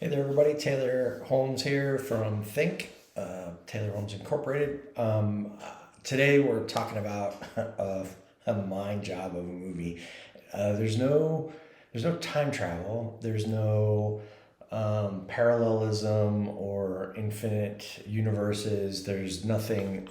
Hey there, everybody. Taylor Holmes here from THiNC, Taylor Holmes Incorporated. Today we're talking about a mind job of a movie. There's no time travel. There's no parallelism or infinite universes. There's nothing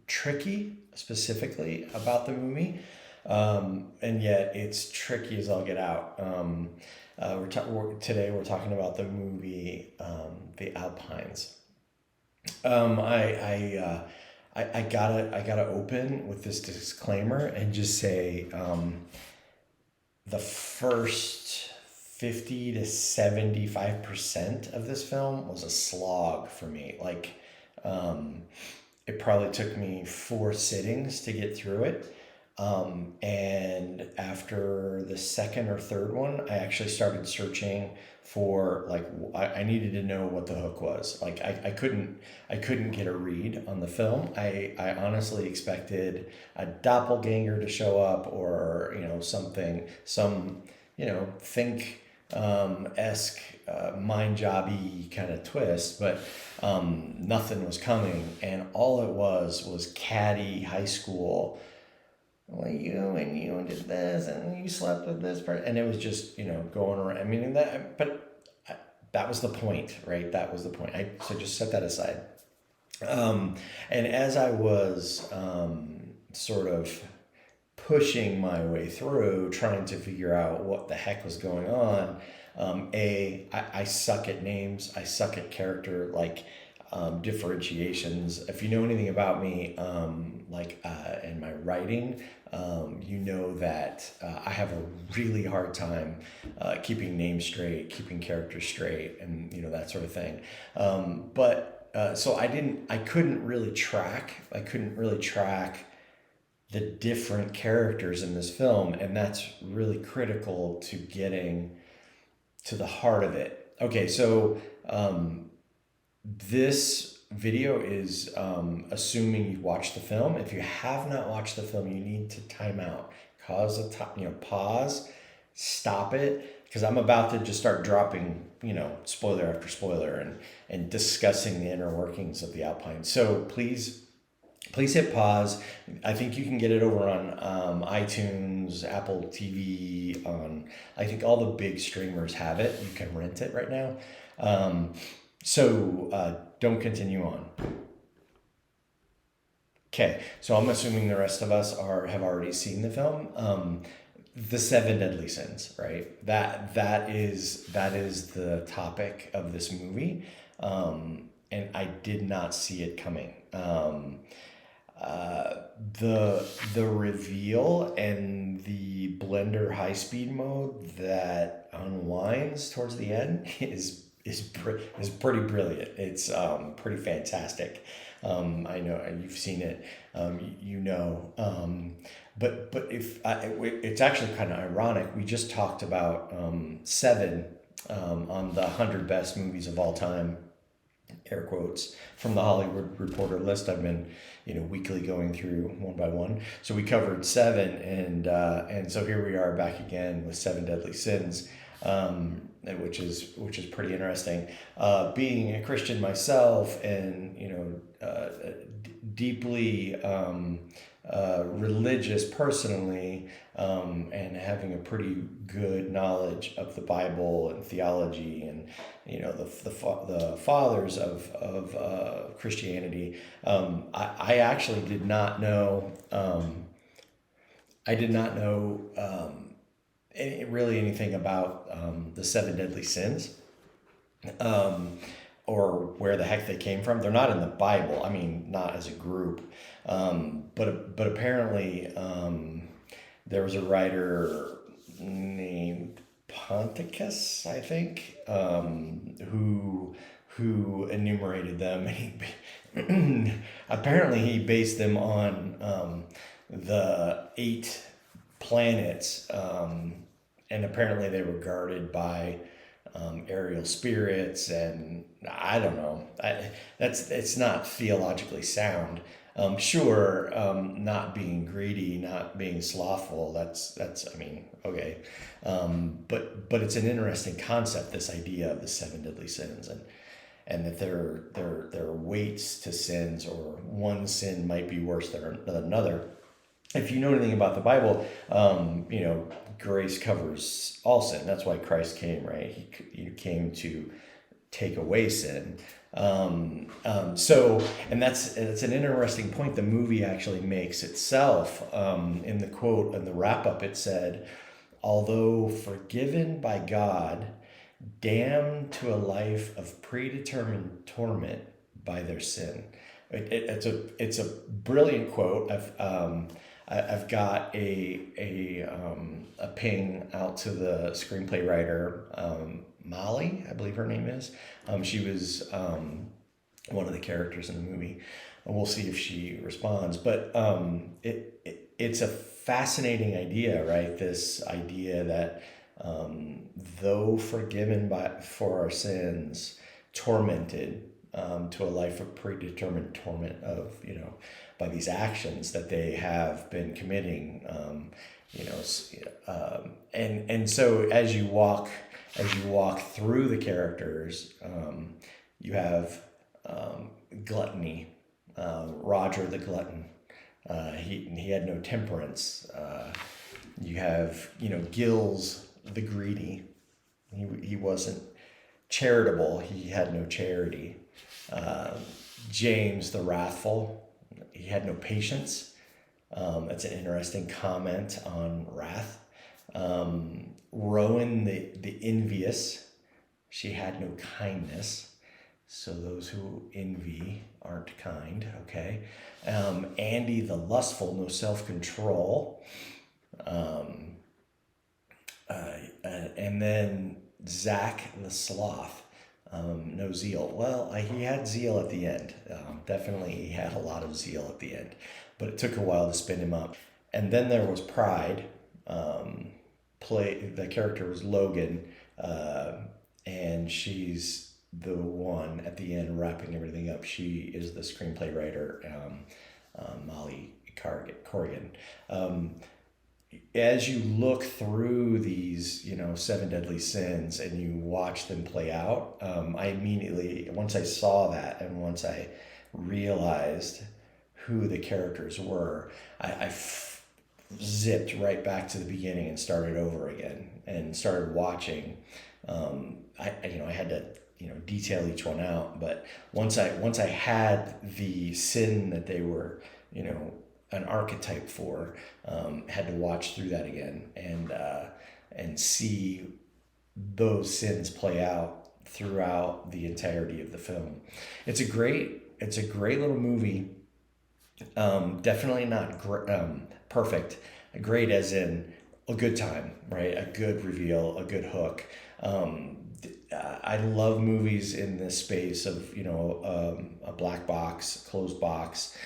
tricky specifically about the movie, and yet it's tricky as all get out. Today we're talking about the movie The Alpines. I gotta open with this disclaimer and just say the first 50 to 75% of this film was a slog for me. It probably took me four sittings to get through it. And after the second or third one, I actually started searching for I needed to know what the hook was. I couldn't get a read on the film. I honestly expected a doppelganger to show up, or think esque mind jobby kind of twist, but nothing was coming, and all it was catty high school. Well, you did this, and you slept with this person, and it was just going around. I mean, that was the point, right? That was the point. So just set that aside. And as I was sort of pushing my way through, trying to figure out what the heck was going on, I suck at names. I suck at character differentiations. If you know anything about me, in my writing, you know that I have a really hard time keeping names straight, keeping characters straight, and that sort of thing. So I couldn't really track. The different characters in this film, and that's really critical to getting to the heart of it. Okay, so this video is assuming you've watched the film. If you have not watched the film, you need to time out, pause, stop it, because I'm about to just start dropping spoiler after spoiler and discussing the inner workings of the Alpine. So please hit pause. I think you can get it over on iTunes, Apple TV. I think all the big streamers have it. You can rent it right now. So don't continue on. Okay, so I'm assuming the rest of us have already seen the film. The Seven Deadly Sins, right? That is the topic of this movie, and I did not see it coming. The reveal and the blender high speed mode that unwinds towards the end is pretty brilliant. It's pretty fantastic. I know you've seen it. But it's actually kind of ironic. We just talked about Seven on the 100 best movies of all time, air quotes, from the Hollywood Reporter list I've been weekly going through one by one. So we covered Seven, and so here we are back again with Seven Deadly Sins, which is pretty interesting. Being a Christian myself, and deeply religious personally, and having a pretty good knowledge of the Bible and theology, and the fathers of Christianity. I actually did not know. Really anything about the Seven Deadly Sins, or where the heck they came from. They're not in the Bible. I mean, not as a group. But apparently, there was a writer named Ponticus, I think, who enumerated them. Apparently he based them on the 8 planets, and apparently they were guarded by aerial spirits, and I don't know. It's not theologically sound. Sure, not being greedy, not being slothful. That's. I mean, okay, but it's an interesting concept. This idea of the seven deadly sins, and that there are weights to sins, or one sin might be worse than another. If you know anything about the Bible, grace covers all sin. That's why Christ came, right? He came to take away sin. And it's an interesting point the movie actually makes itself. In the quote, in the wrap up, it said, although forgiven by God, damned to a life of predetermined torment by their sin. It's a brilliant quote. I've got a ping out to the screenplay writer, Molly, I believe her name is. She was one of the characters in the movie, and we'll see if she responds. But it's a fascinating idea, right? This idea that though forgiven for our sins, tormented to a life of predetermined torment of, by these actions that they have been committing, and so as you walk through the characters, you have gluttony, Roger the glutton. He had no temperance. You have Gills the greedy. He wasn't charitable. He had no charity. James the wrathful. He had no patience. That's an interesting comment on wrath. Rowan the envious. She had no kindness. So those who envy aren't kind, okay? Andy the lustful, no self-control. And then Zach the sloth, no zeal. Well, he had zeal at the end. Definitely he had a lot of zeal at the end. But it took a while to spin him up. And then there was Pride. The character was Logan, and she's the one at the end wrapping everything up. She is the screenplay writer, Molly Corrigan. As you look through these, seven deadly sins, and you watch them play out, I immediately, once I saw that, and once I realized who the characters were, I zipped right back to the beginning and started over again and started watching. I had to detail each one out, but once I had the sin that they were an archetype for, had to watch through that again and see those sins play out throughout the entirety of the film. It's a great little movie. Definitely not perfect. Great as in a good time, right? A good reveal, a good hook. I love movies in this space of a black box, closed box,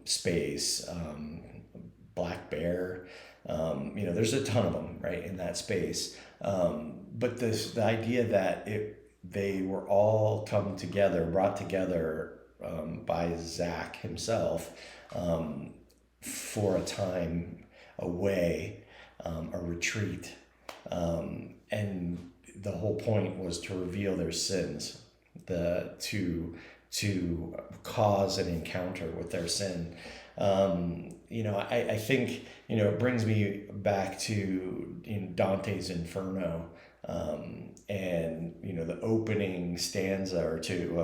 space, Black Bear. There's a ton of them, right, in that space. But the idea that they were all brought together by Zach himself, for a time away, a retreat, and the whole point was to reveal their sins, to cause an encounter with their sin. I think it brings me back to Dante's Inferno, and the opening stanza or two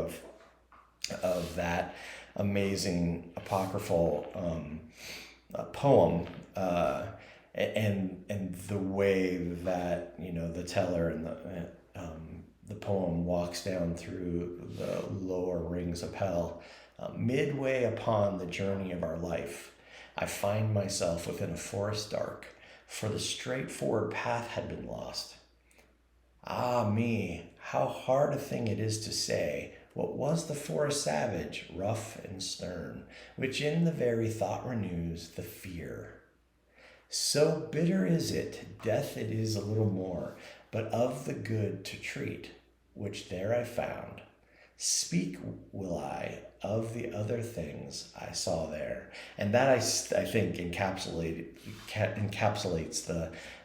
of that amazing apocryphal poem, and the way that the teller and the poem walks down through the lower rings of hell. Midway upon the journey of our life, I find myself within a forest dark, for the straightforward path had been lost. Ah me, how hard a thing it is to say, what was the forest savage, rough and stern, which in the very thought renews the fear. So bitter is it, death it is a little more, but of the good to treat, which there I found, speak will I of the other things I saw there. And that I think encapsulates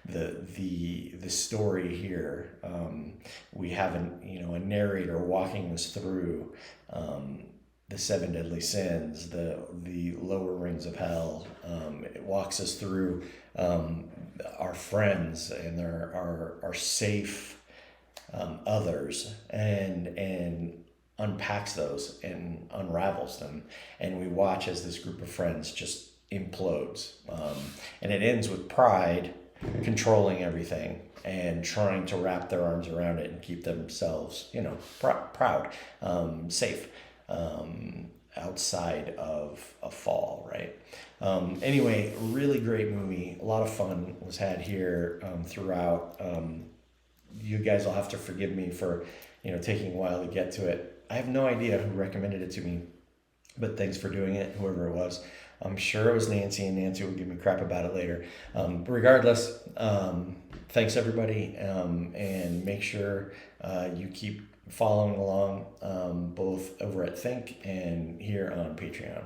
the story here. We have a narrator walking us through the seven deadly sins, the lower rings of hell. It walks us through our friends and our safe others, and unpacks those and unravels them, and we watch as this group of friends just implodes. And it ends with pride controlling everything and trying to wrap their arms around it and keep themselves, proud, safe, outside of a fall, right? Anyway, really great movie. A lot of fun was had here throughout. You guys will have to forgive me for, taking a while to get to it. I have no idea who recommended it to me, but thanks for doing it, whoever it was. I'm sure it was Nancy, and Nancy will give me crap about it later. Regardless, thanks everybody, and make sure you keep following along, both over at THiNC and here on Patreon.